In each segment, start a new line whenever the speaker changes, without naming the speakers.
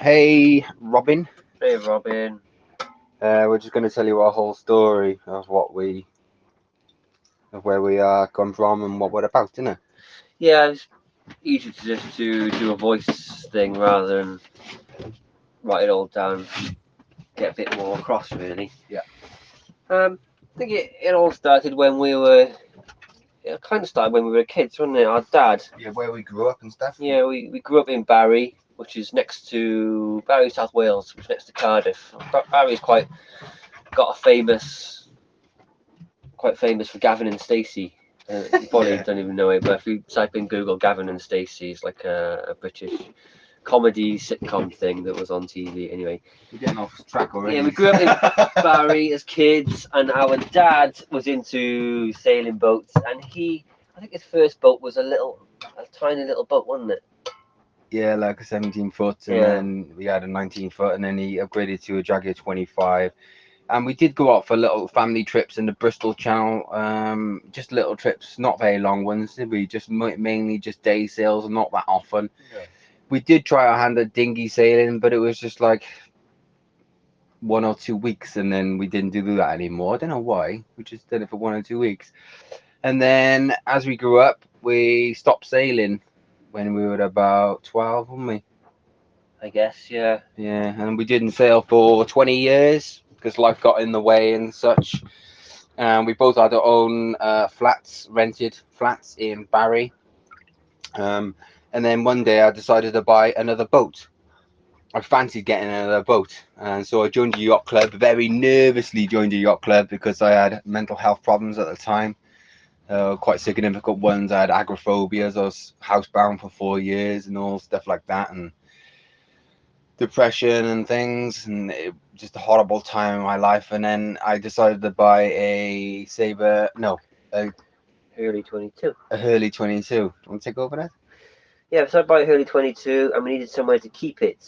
Hey, Robin.
Hey Robin.
We're just going to tell you our whole story of where we are come from and what we're about, isn't it?
Yeah, it's easy to just to do a voice thing rather than write it all down, get a bit more across really.
Yeah.
I think it all started when we were, it kind of started when we were kids, wasn't it? Our dad,
Yeah, where we grew up and stuff.
yeah, we grew up in Barry, which is next to Barry, South Wales, which is next to Cardiff. Barry's got a quite famous for Gavin and Stacey. You probably
Yeah.
don't even know it, but if you type in Google Gavin and Stacey, it's like a British comedy sitcom thing that was on TV. Anyway,
We're getting off track already.
yeah, we grew up in Barry as kids, and our dad was into sailing boats, and I think his first boat was a tiny little boat, wasn't it?
Yeah, like a 17 foot, and
Yeah,
then we had a 19 foot, and then he upgraded to a Jaguar 25. And we did go out for little family trips in the Bristol Channel, just little trips, not very long ones, did we? Just mainly just day sails, not that often.
no.
We did try our hand at dinghy sailing, but it was just like 1 or 2 weeks, and then we didn't do that anymore. I don't know why. We just did it for 1 or 2 weeks, and then as we grew up, we stopped sailing when we were about 12, weren't we?
I guess, yeah.
Yeah, and we didn't sail for 20 years because life got in the way and such. And we both had our own rented flats in Barry. Um, and then one day I decided to buy another boat. I fancied getting another boat, and so I joined a yacht club. Very nervously joined a yacht club because I had mental health problems at the time, quite significant ones. I had agoraphobias. I was housebound for 4 years and all stuff like that, and depression and things, and just a horrible time in my life. And then I decided to buy a Sabre, no, a,
Early 22.
a Hurley 22. Do you want to take over that?
Yeah, so I bought early 22, and we needed somewhere to keep it.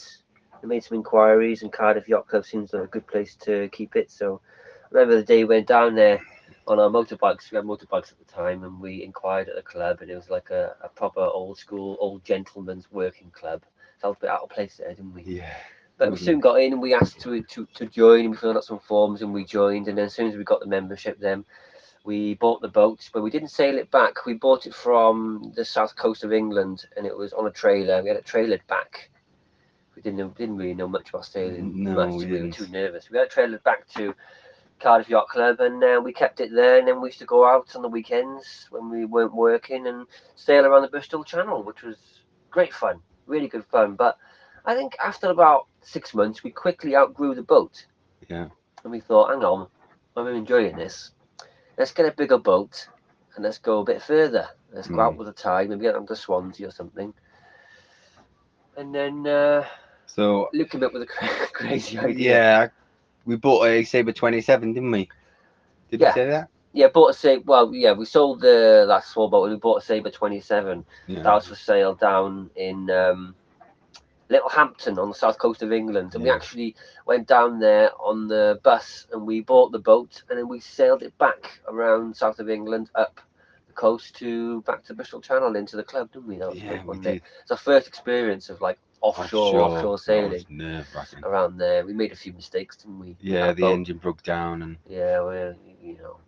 We made some inquiries, and Cardiff Yacht Club seems like a good place to keep it. So I remember the day we went down there on our motorbikes. We had motorbikes at the time, and we inquired at the club, and it was like a proper old school, old gentleman's working club. So I was a bit out of place there, didn't we?
Yeah.
But we soon got in, and we asked to join, and we filled out some forms, and we joined. And then as soon as we got the membership, then we bought the boat, but we didn't sail it back. We bought it from the south coast of England, and it was on a trailer. We had it trailered back. We didn't really know much about sailing
No,
much,
we
so we were too
didn't.
nervous. We had it trailered back to Cardiff Yacht Club, and we kept it there. And then we used to go out on the weekends when we weren't working and sail around the Bristol Channel, which was great fun, really good fun. But I think after about 6 months, we quickly outgrew the boat,
Yeah.
and we thought, hang on, I'm enjoying this. Let's get a bigger boat and let's go a bit further. Let's go out
Mm.
with the tide, maybe get on to Swansea or something. And then
So,
Luke came up with a crazy idea.
yeah, we bought a Sabre 27, didn't we? Did we
Yeah,
say that?
yeah, bought a Sabre. Well, yeah, we sold the last small boat and we bought a Sabre 27. That
Yeah.
was for sale down in Littlehampton on the south coast of England. And we
Yeah.
actually went down there on the bus and we bought the boat and then we sailed it back around south of England up the coast to back to Bristol Channel into the club, didn't we? That was
Yeah,
great
we
one day.
did.
It's our first experience of like
Offshore.
offshore
That was
sailing
nerve-wracking.
around there. We made a few mistakes, didn't we, in
Yeah,
that
the
boat?
engine broke down, and
Yeah, well, you know,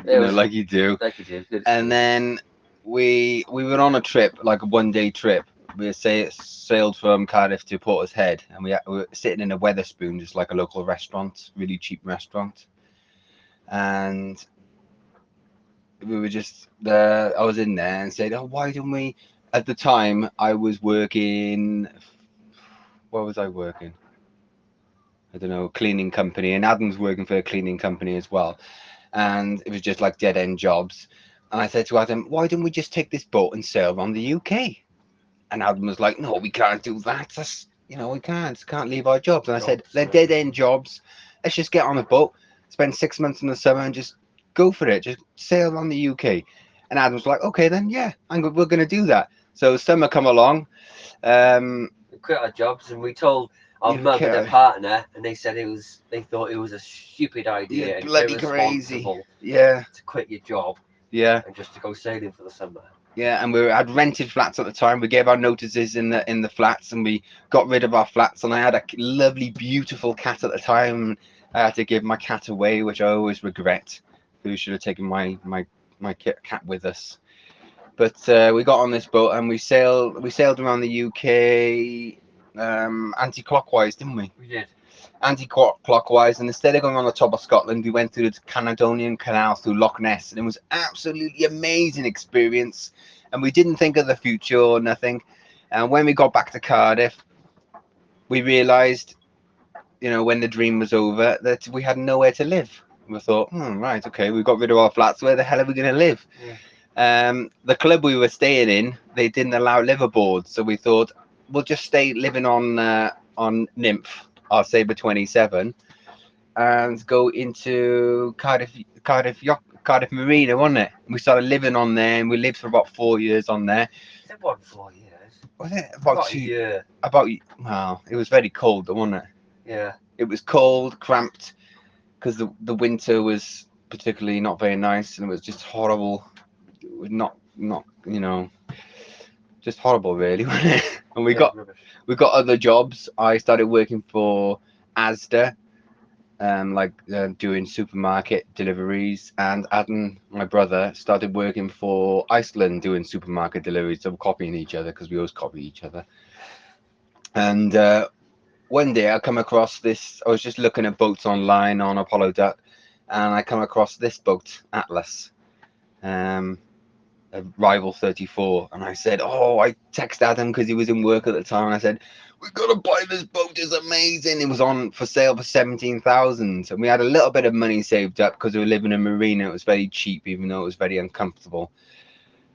it was
like you do.
like you did, good
And
experience.
then we were on a trip, like a 1 day trip. We sailed from Cardiff to Portishead, and we were sitting in a Weatherspoon, just like a local restaurant, really cheap restaurant. And we were just there. I was in there and said, "Oh, why don't we?" At the time, I was working. Where was I working? I don't know, cleaning company, and Adam's working for a cleaning company as well. And it was just like dead end jobs. And I said to Adam, "Why don't we just take this boat and sail around the UK?" And Adam was like, "No, we can't do that. That's we can't leave our jobs." And I said,
Jobs,
"They're dead end jobs. Let's just get on a boat, spend 6 months in the summer, and just go for it. Just sail around the UK." And Adam was like, "Okay, then, yeah, we're gonna do that." So summer come along.
we quit our jobs and we told our
You
mum and her
can't,
partner, and they thought it was a stupid
you're
idea and
bloody crazy.
irresponsible
Yeah,
to quit your job
yeah.
and just to go sailing for the summer.
Yeah, and we had rented flats at the time. We gave our notices in the flats, and we got rid of our flats. And I had a lovely, beautiful cat at the time. I had to give my cat away, which I always regret. We should have taken my cat with us. But we got on this boat and we sailed around the UK anti-clockwise, didn't we?
We did.
Anti-clockwise, and instead of going on the top of Scotland, we went through the Caledonian Canal through Loch Ness, and it was absolutely amazing experience. And we didn't think of the future or nothing. And when we got back to Cardiff, we realised, you know, when the dream was over, that we had nowhere to live. We thought, right, okay, we got rid of our flats. Where the hell are we going to live?
Yeah.
The club we were staying in, they didn't allow liveaboards, so we thought we'll just stay living on Nymph, our Sabre 27, and go into Cardiff Marina, wasn't it? And we started living on there, and we lived for about 4 years on there.
It wasn't 4 years.
Was it about
a year?
Well, it was very cold, though, wasn't it?
Yeah.
It was cold, cramped, because the winter was particularly not very nice, and it was just horrible. It was not you know, just horrible, really, wasn't it? And we got other jobs. I started working for Asda, doing supermarket deliveries, and Adam, my brother, started working for Iceland doing supermarket deliveries. So we're copying each other because we always copy each other. And one day I come across this. I was just looking at boats online on Apollo Duck, and I come across this boat, Atlas. A Rival 34, and I said, I texted Adam because he was in work at the time, and I said, we gotta buy this boat, it's amazing. It was on for sale for 17,000, and we had a little bit of money saved up because we were living in a marina. It was very cheap, even though it was very uncomfortable.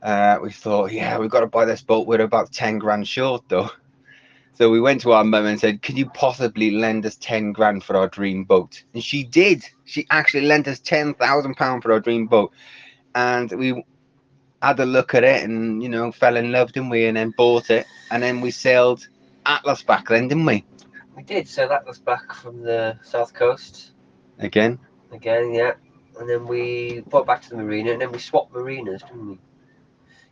We thought, yeah, we've got to buy this boat. We're about 10 grand short though. So we went to our mum and said, can you possibly lend us 10 grand for our dream boat? And she did. She actually lent us £10,000 for our dream boat, and we had a look at it and, you know, fell in love, didn't we? And then bought it, and then we sailed Atlas back then, didn't we?
We did. So that was back from the south coast.
Again,
yeah. And then we brought back to the marina, and then we swapped marinas, didn't we?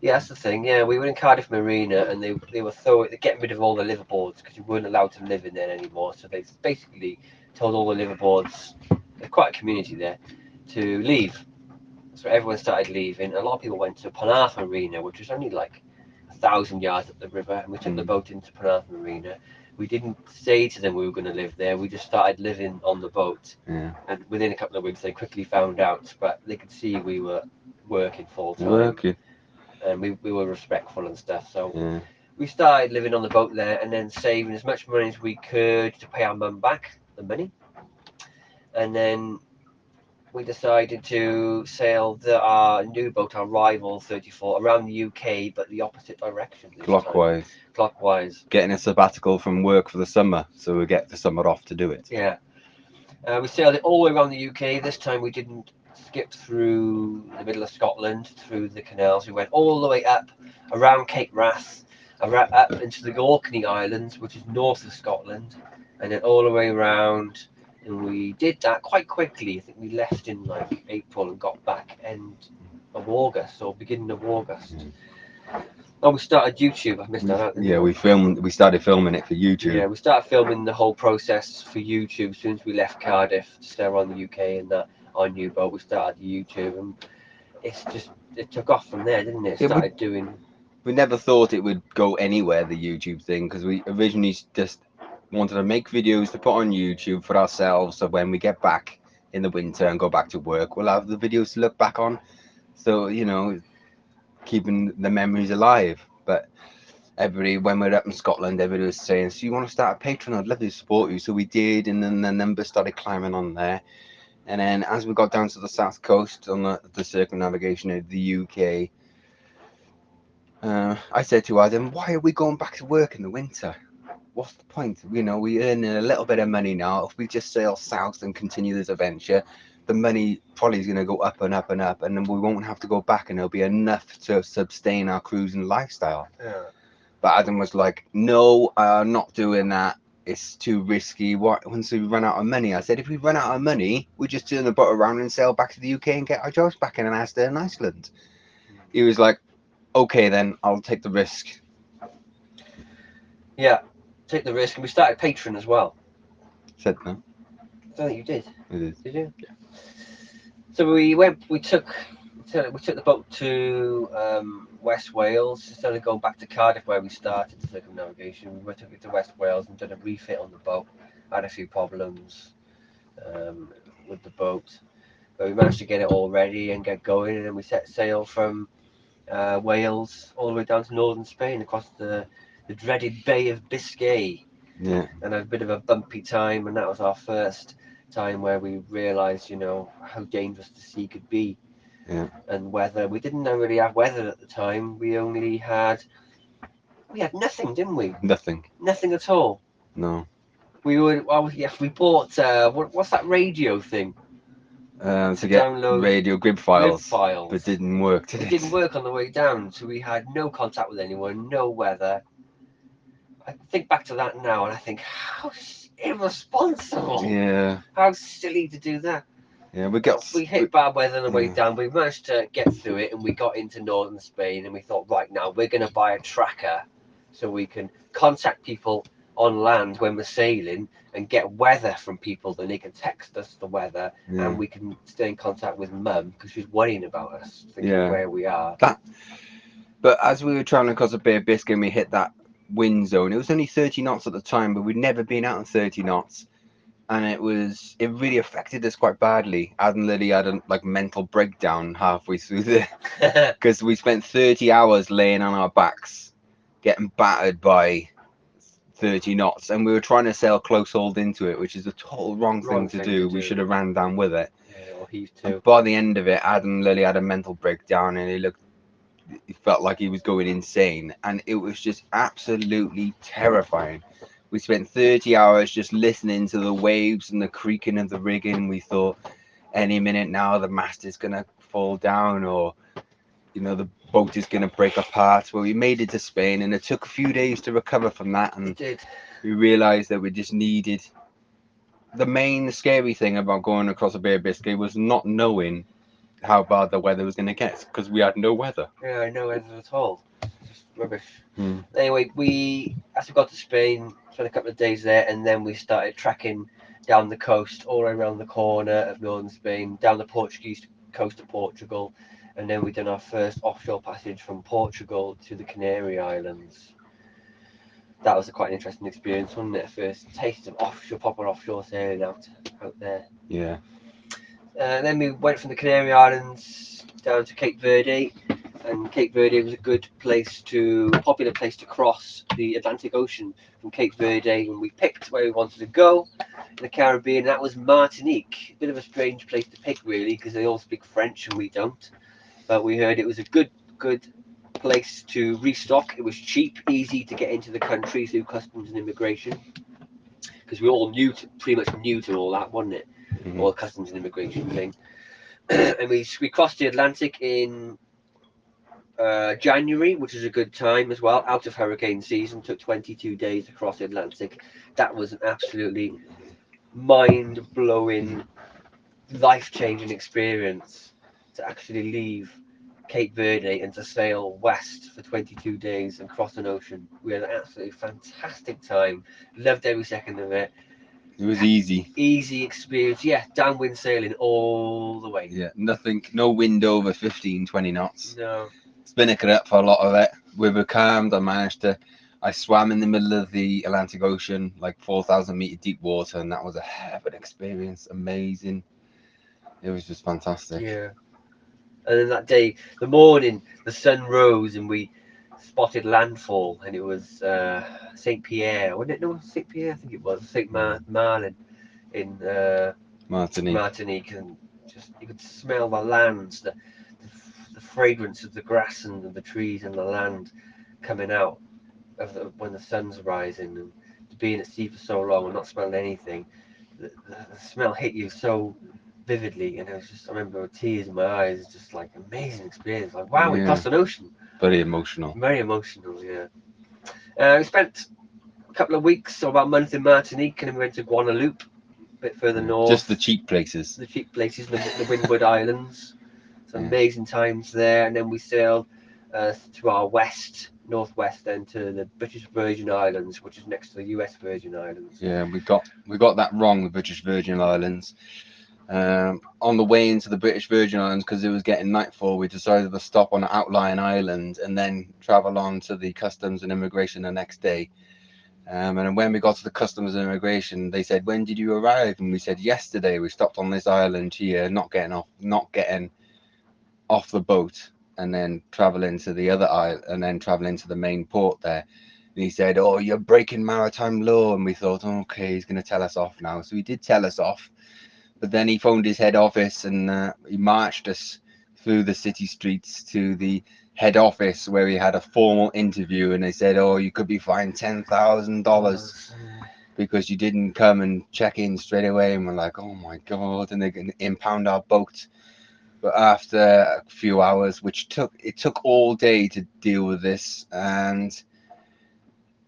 Yeah, that's the thing. Yeah, we were in Cardiff Marina, and they were getting rid of all the liveaboards because you weren't allowed to live in there anymore. So they basically told all the liveaboards, there's quite a community there, to leave. So everyone started leaving. A lot of people went to Penarth Marina, which was only like 1,000 yards up the river, and we took the boat into Penarth Marina. We didn't say to them we were going to live there. We just started living on the boat.
Yeah.
And within a couple of weeks, they quickly found out, but they could see we were working full time.
Working.
And we were respectful and stuff. So we started living on the boat there, and then saving as much money as we could to pay our mum back the money. And then we decided to sail our new boat, our Rival 34, around the UK, but the opposite direction.
Clockwise.
Clockwise.
Getting a sabbatical from work for the summer, so we get the summer off to do it.
Yeah. We sailed it all the way around the UK. This time we didn't skip through the middle of Scotland, through the canals. We went all the way up, around Cape Wrath, up into the Orkney Islands, which is north of Scotland, and then all the way around. And we did that quite quickly. I think we left in like April and got back end of August or beginning of August. Oh, we started YouTube. I missed that out.
Yeah, we started filming it for YouTube.
Yeah, we started filming the whole process for YouTube as soon as we left Cardiff to stay around the UK and our new boat. We started YouTube, and it took off from there, didn't it?
We never thought it would go anywhere, the YouTube thing, because we originally just wanted to make videos to put on YouTube for ourselves, so when we get back in the winter and go back to work, we'll have the videos to look back on. So, you know, keeping the memories alive. But when we're up in Scotland, everybody was saying, so you want to start a Patreon? I'd love to support you. So we did, and then the numbers started climbing on there. And then as we got down to the south coast on the circumnavigation of the UK, I said to Adam, why are we going back to work in the winter? What's the point? You know, we're earning a little bit of money now. If we just sail south and continue this adventure, the money probably is going to go up and up and up, and then we won't have to go back, and it'll be enough to sustain our cruising lifestyle.
Yeah.
But Adam was like, no, I'm not doing that. It's too risky. Once we run out of money, I said, if we run out of money, we just turn the boat around and sail back to the UK and get our jobs back in Asda and Iceland. He was like, okay, then I'll take the risk.
Yeah, take the risk, and we started Patreon as well.
Said no.
I don't think you did.
It is.
Did you? So we went. We took the boat to West Wales instead of going back to Cardiff where we started the circumnavigation. We took it to West Wales and did a refit on the boat. Had a few problems with the boat, but we managed to get it all ready and get going. And then we set sail from Wales all the way down to northern Spain across the dreaded Bay of Biscay.
Yeah.
And had a bit of a bumpy time, and that was our first time where we realised, how dangerous the sea could be.
Yeah.
And weather. We didn't really have weather at the time. We had nothing, didn't we?
Nothing.
Nothing at all.
No.
We bought what's that radio thing?
To get
download
radio grid
Grid
files,
files.
but didn't work. Did
It didn't work on the way down, so we had no contact with anyone, no weather. I think back to that now, and I think how irresponsible.
Yeah.
How silly to do that.
Yeah.
We hit bad weather on the way
Yeah.
down. We managed to get through it, and we got into northern Spain. And we thought, right now we're going to buy a tracker, so we can contact people on land when we're sailing and get weather from people. Then they can text us the weather,
Yeah.
and we can stay in contact with Mum because she's worrying about us, thinking
Yeah.
where we are.
But as we were traveling across the Bay of Biscay, and we hit that wind zone. It was only 30 knots at the time, but we'd never been out in 30 knots. And it really affected us quite badly. Adam Lily had a mental breakdown halfway through there because we spent 30 hours laying on our backs, getting battered by 30 knots, and we were trying to sail close hauled into it, which is a total wrong thing to do. We should have ran down with it.
Yeah, or heaved
And
too.
by the end of it, Adam Lily had a mental breakdown, and he felt like he was going insane, and it was just absolutely terrifying. We spent 30 hours just listening to the waves and the creaking of the rigging. We thought any minute now the mast is going to fall down, or the boat is going to break apart. Well, we made it to Spain, and it took a few days to recover from that, and
It did.
we realized that we just needed the main scary thing about going across the Bay of Biscay was not knowing how bad the weather was going to get, because we had no weather.
Yeah, no weather at all. Just rubbish.
Hmm.
Anyway, as we got to Spain, spent a couple of days there, and then we started tracking down the coast, all around the corner of northern Spain, down the Portuguese coast of Portugal, and then we done our first offshore passage from Portugal to the Canary Islands. That was quite an interesting experience, wasn't it? First taste of proper offshore sailing out there.
Yeah.
Then we went from the Canary Islands down to Cape Verde, and Cape Verde was a popular place to cross the Atlantic Ocean from Cape Verde, and we picked where we wanted to go in the Caribbean. That was Martinique. A bit of a strange place to pick, really, because they all speak French and we don't. But we heard it was a good place to restock. It was cheap, easy to get into the country through customs and immigration, because we all pretty much new to all that, wasn't it?
Mm-hmm.
All the customs and immigration thing. And we crossed the Atlantic in January, which is a good time as well, out of hurricane season. Took 22 days to cross the Atlantic. That was an absolutely mind-blowing, life-changing experience to actually leave Cape Verde and to sail west for 22 days and cross an ocean. We had an absolutely fantastic time. Loved every second of it.
It was easy.
Easy experience. Yeah, downwind sailing all the way.
Yeah, nothing, no wind over 15, 20 knots.
No.
Spinnaker up for a lot of it. We were calmed. I swam in the middle of the Atlantic Ocean, like 4,000 meter deep water, and that was a heaven experience. Amazing. It was just fantastic.
Yeah. And then that day, the morning, the sun rose and we spotted landfall, and it was Saint Pierre, wasn't it? No, Saint Pierre, I think it was Saint Marlin in Martinique, and just you could smell the lands, the fragrance of the grass and the trees and the land coming out of when the sun's rising, and being at sea for so long and not smelling anything, the smell hit you so vividly, and it was just, I remember with tears in my eyes, just like amazing experience, like wow, we crossed an ocean.
Very emotional.
Very emotional, yeah. We spent a couple of weeks, or about a month in Martinique, and then we went to Guadeloupe, a bit further north.
Just the cheap places.
The Windward Islands. Some amazing times there, and then we sailed to our northwest, then to the British Virgin Islands, which is next to the US Virgin Islands.
Yeah, we got that wrong, the British Virgin Islands. On the way into the British Virgin Islands, because it was getting nightfall, we decided to stop on an outlying island and then travel on to the customs and immigration the next day. And then when we got to the customs and immigration, they said, "When did you arrive?" And we said, "Yesterday. We stopped on this island here, not getting off the boat, and then traveling to the other island, and then traveling to the main port there." And he said, "Oh, you're breaking maritime law." And we thought, oh, okay, he's going to tell us off now. So he did tell us off. But then he phoned his head office and he marched us through the city streets to the head office where we had a formal interview. And they said, "Oh, you could be fined $10,000 because you didn't come and check in straight away." And we're like, "Oh my God." And they're going to impound our boat. But after a few hours, which took all day to deal with this, and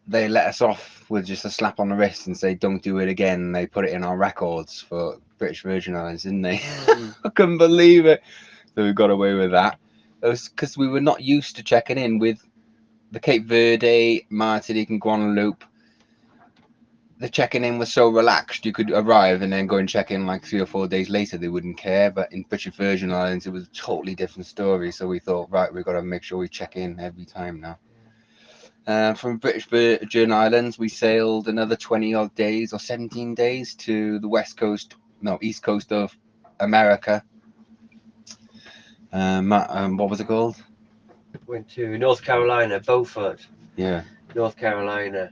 they let us off with just a slap on the wrist and say, "Don't do it again." And they put it in our records for British Virgin Islands, didn't they? I couldn't believe it. So we got away with that. It was because we were not used to checking in with the Cape Verde, Martinique, and Guadeloupe. The checking in was so relaxed. You could arrive and then go and check in like 3 or 4 days later. They wouldn't care. But in British Virgin Islands, it was a totally different story. So we thought, right, we've got to make sure we check in every time now. From British Virgin Islands, we sailed another 20 odd days or 17 days to the east coast of America. What was it called?
Went to North Carolina, Beaufort,
Yeah,
North Carolina,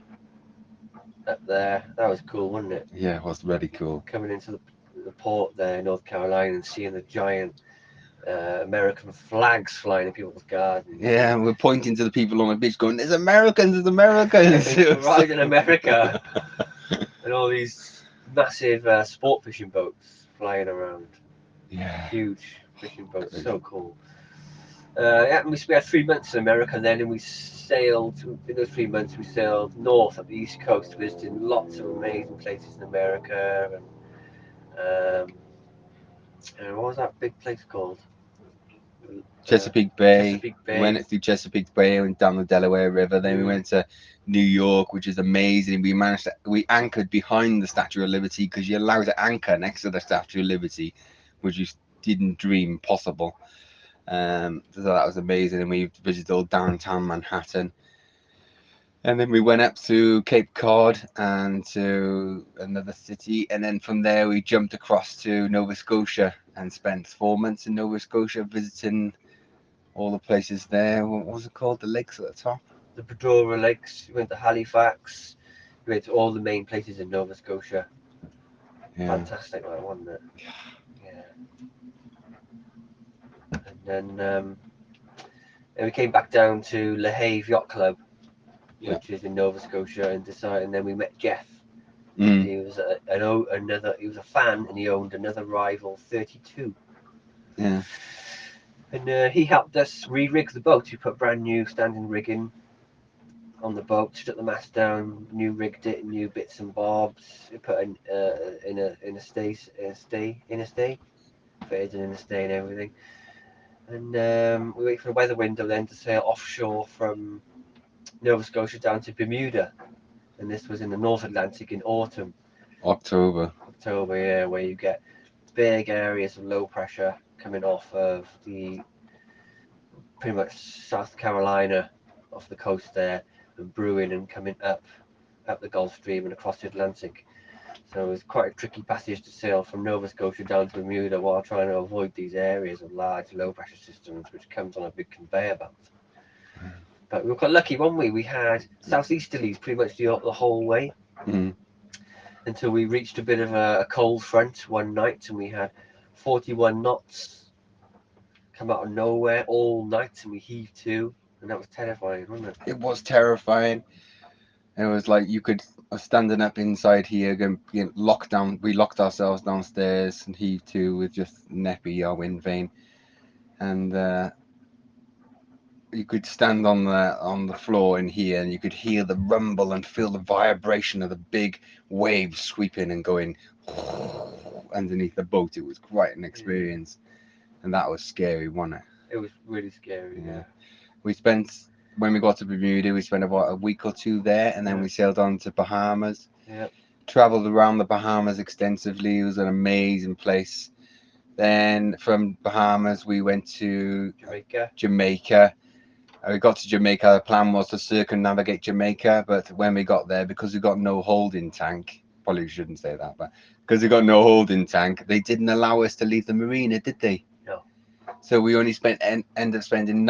up there. That was cool, wasn't it?
yeah, it was really cool.
Coming into the port there in North Carolina and seeing the giant American flags flying in people's gardens.
Yeah, we're pointing to the people on the beach going, "There's Americans, there's Americans."
Right in America. And all these massive sport fishing boats flying around.
Yeah.
Huge fishing boats,
Crazy.
so cool. Yeah, we had 3 months in America then, and we sailed, in those 3 months, we sailed north up the East Coast, visiting lots of amazing places in America. And what was that big place called?
Chesapeake Bay.
Chesapeake
We
Bay.
went through Chesapeake Bay and down the Delaware River. Then we went to New York, which is amazing. We anchored behind the Statue of Liberty because you're allowed to anchor next to the Statue of Liberty, which you didn't dream possible. So that was amazing. And we visited all downtown Manhattan. And then we went up to Cape Cod and to another city. And then from there, we jumped across to Nova Scotia and spent 4 months in Nova Scotia visiting all the places there. What was it called? The lakes at the top?
The Bedora Lakes. We went to Halifax. We went to all the main places in Nova Scotia.
Yeah.
Fantastic, like, wasn't it? Yeah. And then we came back down to Le Havre Yacht Club, which is in Nova Scotia, and then we met Jeff. He was he was a fan, and he owned another rival 32.
Yeah.
And he helped us re-rig the boat. We put brand new standing rigging on the boat, took the mast down, new rigged it, new bits and bobs. We put in a stay, fitted in a stay and everything. And we wait for the weather window then to sail offshore from Nova Scotia down to Bermuda, and this was in the North Atlantic in autumn.
October,
yeah, where you get big areas of low pressure coming off of the pretty much South Carolina, off the coast there, and brewing and coming up the Gulf Stream and across the Atlantic. So it was quite a tricky passage to sail from Nova Scotia down to Bermuda while trying to avoid these areas of large low pressure systems, which comes on a big conveyor belt. But we were quite lucky, weren't we? We had southeasterlies pretty much the whole way until we reached a bit of a cold front one night, and we had 41 knots come out of nowhere all night, and we heaved to, and that was terrifying, wasn't it?
It was terrifying. It was like you could standing up inside here, getting locked down. We locked ourselves downstairs and heaved to with just Neppy, our wind vane, and you could stand on the floor in here and you could hear the rumble and feel the vibration of the big waves sweeping and going underneath the boat. It was quite an experience, and that was scary, wasn't it?
It was really scary. Yeah.
We spent when we got to Bermuda, we spent about a week or two there, and then
Yeah.
we sailed on to Bahamas.
Yeah.
Traveled around the Bahamas extensively. It was an amazing place. Then from Bahamas, we went to
Jamaica.
Jamaica. We got to Jamaica. The plan was to circumnavigate Jamaica, but when we got there, because we got no holding tank, probably shouldn't say that, but because we got no holding tank, they didn't allow us to leave the marina, did they?
No.
So we only ended up spending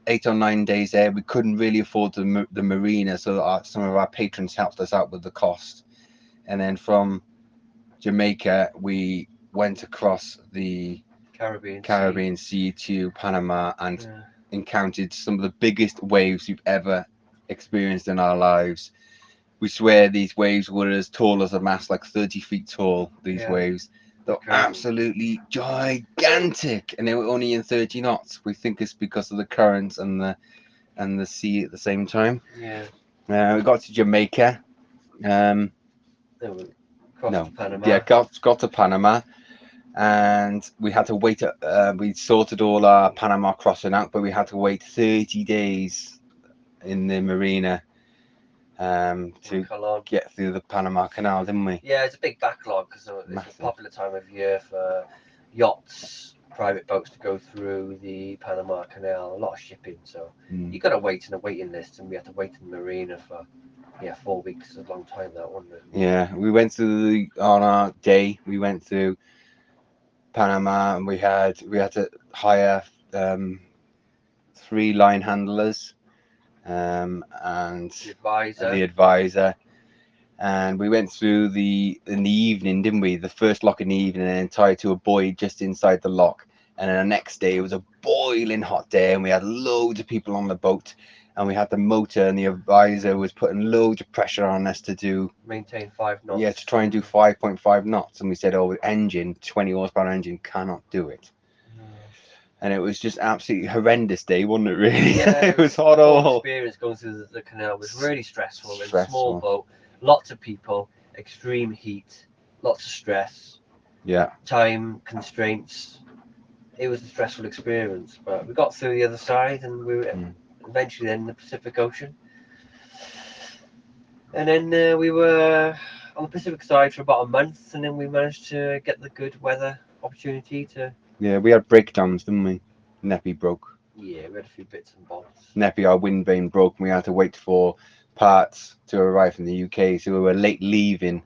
8 or 9 days there. We couldn't really afford the marina, so some of our patrons helped us out with the cost. And then from Jamaica, we went across the
Caribbean
Sea to Panama and
Yeah.
encountered some of the biggest waves we've ever experienced in our lives. We swear these waves were as tall as a mast, like 30 feet tall. These
Yeah.
waves, they're
Crazy.
absolutely gigantic, and they were only in 30 knots. We think it's because of the currents and the sea at the same time.
Yeah.
We got to Jamaica. Um,
Then we crossed
no,
to Panama.
yeah, got to Panama, and we had to wait. We sorted all our Panama crossing out, but we had to wait 30 days in the marina to
Colon.
get through the Panama Canal, didn't we?
Yeah, it's a big backlog because it's
Massive.
a popular time of year for yachts, private boats to go through the Panama Canal. A lot of shipping, so you got to wait in a waiting list, and we had to wait in the marina for 4 weeks. A long time that, wasn't it?
Yeah, we went on our day. We went through Panama, and we had to hire 3 line handlers, and the advisor, and we went through in the evening, didn't we? The first lock in the evening, and then tied to a buoy just inside the lock. And then the next day it was a boiling hot day, and we had loads of people on the boat, and we had the motor, and the advisor was putting loads of pressure on us to
maintain 5 knots.
Yeah, to try and do 5.5 knots, and we said, "Oh, engine, 20 horsepower engine cannot do it." And it was just absolutely horrendous day, wasn't it? Really,
Yeah,
it was
the
hot.
whole experience going through the canal was really stressful. It's a small boat, lots of people, extreme heat, lots of stress.
Yeah.
Time constraints. It was a stressful experience, but we got through the other side, and we were eventually then in the Pacific Ocean. And then we were on the Pacific side for about a month, and then we managed to get the good weather opportunity to.
Yeah, we had breakdowns, didn't we? Neppy broke.
Yeah, we had a few bits and bobs.
Neppy, our wind vane broke, and we had to wait for parts to arrive from the UK, so we were late leaving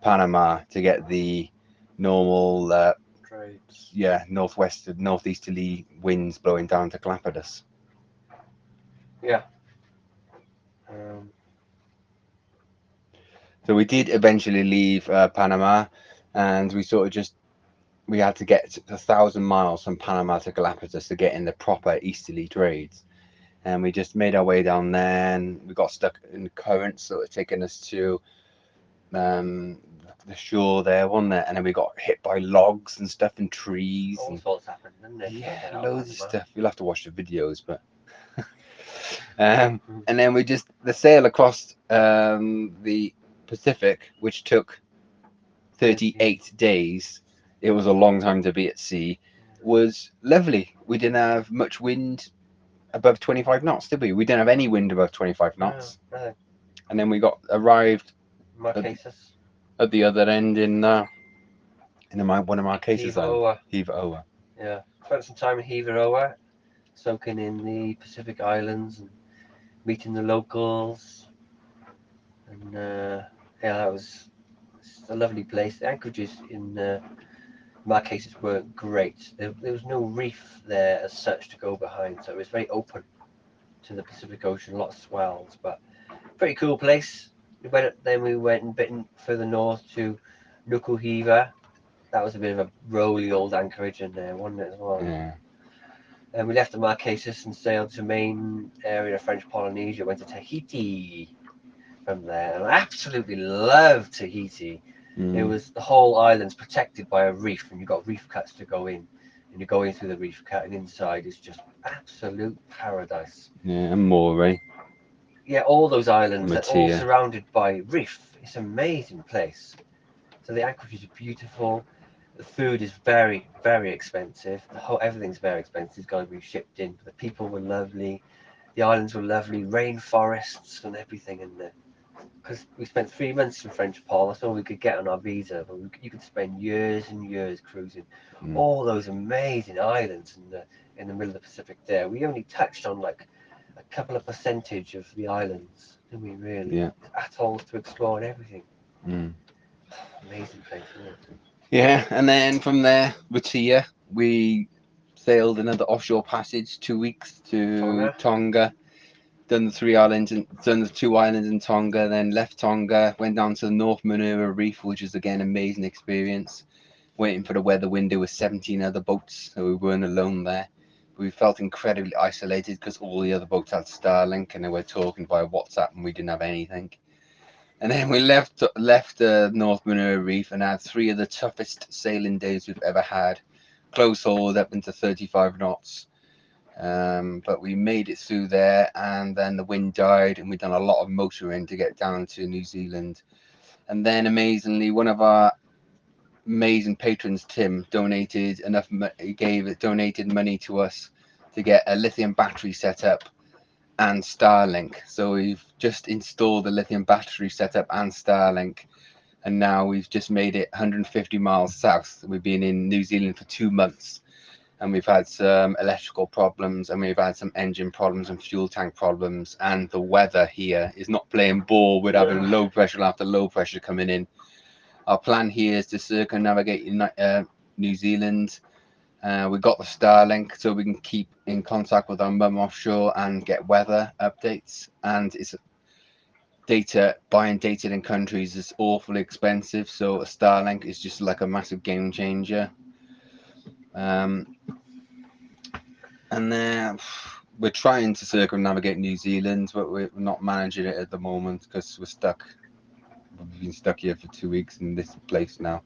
Panama to get the normal
Trades.
northeasterly winds blowing down to Galapagos.
Yeah.
So we did eventually leave Panama, and we had to get 1,000 miles from Panama to Galapagos to get in the proper easterly trades. And we just made our way down there, and we got stuck in the currents, so it's taken us to the shore there, wasn't it? And then we got hit by logs and stuff and trees.
All sorts happened, didn't it?
Yeah, loads of stuff. You'll have to watch the videos, but and then the sail across the Pacific, which took 38 days. It was a long time to be at sea. Was lovely. We didn't have much wind above 25 knots, did we? We didn't have any wind above 25 knots.
No.
And then we arrived at the other end in one of Marquesas Islands. Hiva-Oa.
Yeah, spent some time in Hiva-Oa, soaking in the Pacific Islands and meeting the locals. And that was a lovely place. The anchorages in Marquesas were great. There was no reef there as such to go behind, so it was very open to the Pacific Ocean. Lots of swells, but pretty cool place. Then we went a bit further north to Nuku-Hiva. That was a bit of a rolly old anchorage in there, wasn't it, as well?
Yeah.
And we left the Marquesas and sailed to the main area of French Polynesia, went to Tahiti from there. And I absolutely loved Tahiti. It was the whole island's protected by a reef, and you've got reef cuts to go in. And you're going through the reef cut, and inside is just absolute paradise.
Yeah, and Moray.
Yeah, all those islands are all surrounded by reef. It's an amazing place. So the anchorage is beautiful. The food is very, very expensive. Everything's very expensive. It's got to be shipped in. The people were lovely. The islands were lovely. Rainforests and everything in there. Because we spent 3 months in French Pol. That's all we could get on our visa. But you could spend years and years cruising all those amazing islands in the middle of the Pacific. There, we only touched on like a couple of percentage of the islands, didn't we? Really,
Yeah.
atolls to explore and everything.
Mm.
Amazing place, isn't it?
Yeah, and then from there, Rtia, we sailed another offshore passage, 2 weeks to Tonga. Done the 3 islands and done the 2 islands in Tonga, then left Tonga, went down to the North Manura Reef, which is again amazing experience. Waiting for the weather window with 17 other boats, so we weren't alone there. We felt incredibly isolated because all the other boats had Starlink and they were talking via WhatsApp and we didn't have anything. And then we left North Manura Reef and had 3 of the toughest sailing days we've ever had. Close hauled up into 35 knots. But we made it through there, and then the wind died and we'd done a lot of motoring to get down to New Zealand. And then amazingly, one of our amazing patrons, Tim, donated money to us to get a lithium battery set up and Starlink. So we've just installed the lithium battery setup and Starlink, and now we've just made it 150 miles south. We've been in New Zealand for 2 months, and we've had some electrical problems, and we've had some engine problems and fuel tank problems, and the weather here is not playing ball with having low pressure after low pressure coming in. Our plan here is to circumnavigate New Zealand. We got the Starlink so we can keep in contact with our mum offshore and get weather updates. And it's buying data in countries is awfully expensive, so a Starlink is just like a massive game changer. And then we're trying to circumnavigate New Zealand, but we're not managing it at the moment because we're stuck. We've been stuck here for 2 weeks in this place now.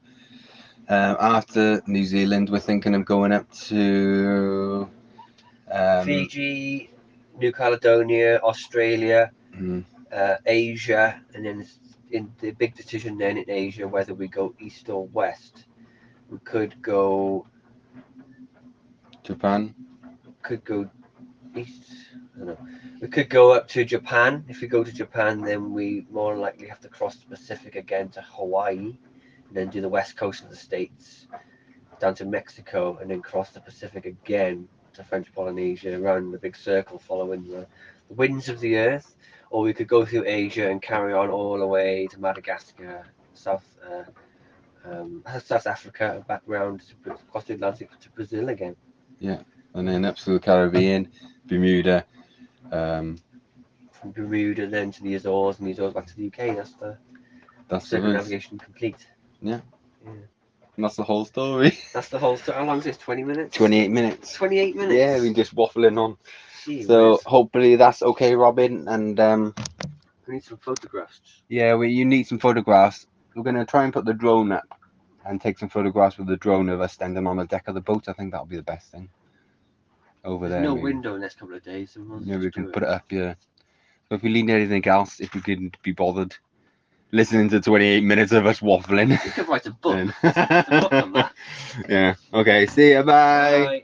After New Zealand, we're thinking of going up to
Fiji, New Caledonia, Australia, Asia, and then in the big decision then in Asia whether we go east or west. We could go
Japan.
Could go east. I don't know. We could go up to Japan. If we go to Japan, then we more than likely have to cross the Pacific again to Hawaii, and then do the west coast of the States down to Mexico, and then cross the Pacific again to French Polynesia, around the big circle following the winds of the earth. Or we could go through Asia and carry on all the way to Madagascar, South Africa, and back round across the Atlantic to Brazil again.
Yeah, and then up to the Caribbean, Bermuda.
From Bermuda then to the Azores, and the Azores back to the UK. That's the circumnavigation complete.
Yeah. And that's the whole story.
That's the whole story. How long is this? 20 minutes?
28 minutes.
28 minutes?
Yeah, we're just waffling on.
Gee
so
whiz.
Hopefully that's okay, Robin. And
we need some photographs.
Yeah, you need some photographs. We're going to try and put the drone up and take some photographs with the drone of us standing on the deck of the boat. I think that'll be the best thing. Over
There's
there.
no window in the next couple of days. So
yeah, we can put it up, yeah. So if we need anything else, if we couldn't be bothered listening to 28 minutes of us waffling.
You could write a book. A book on that.
Yeah. Okay, see you, bye.
Bye.